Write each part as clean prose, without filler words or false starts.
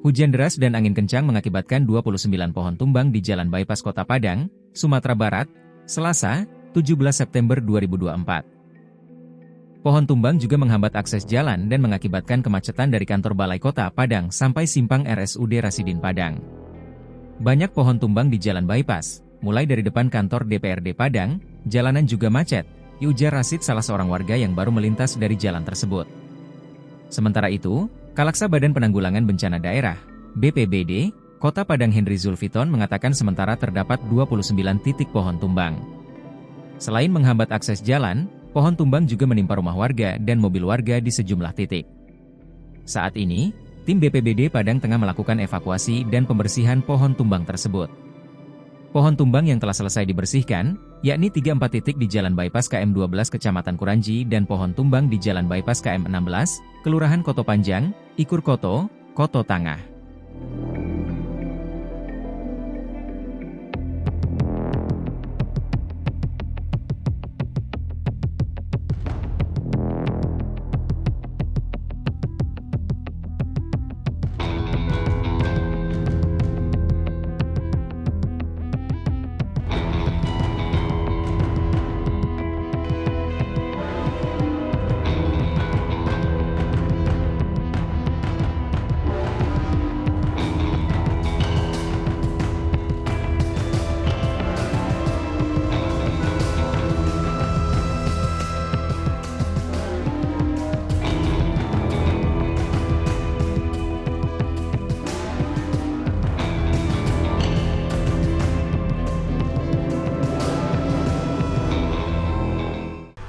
Hujan deras dan angin kencang mengakibatkan 29 pohon tumbang di Jalan Bypass Kota Padang, Sumatera Barat, Selasa, 17 September 2024. Pohon tumbang juga menghambat akses jalan dan mengakibatkan kemacetan dari kantor Balai Kota Padang sampai simpang RSUD Rasidin Padang. Banyak pohon tumbang di Jalan Bypass, mulai dari depan kantor DPRD Padang, jalanan juga macet, ujar Rasid salah seorang warga yang baru melintas dari jalan tersebut. Sementara itu, Kalaksa Badan Penanggulangan Bencana Daerah, BPBD, Kota Padang Henry Zulfiton mengatakan sementara terdapat 29 titik pohon tumbang. Selain menghambat akses jalan, pohon tumbang juga menimpa rumah warga dan mobil warga di sejumlah titik. Saat ini, tim BPBD Padang tengah melakukan evakuasi dan pembersihan pohon tumbang tersebut. Pohon tumbang yang telah selesai dibersihkan, yakni 34 titik di Jalan Bypass KM 12 Kecamatan Kuranji dan pohon tumbang di Jalan Bypass KM 16, Kelurahan Koto Panjang, Ikur Koto, Koto Tangah.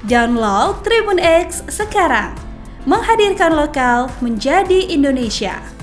Download Tribun X sekarang, menghadirkan lokal menjadi Indonesia.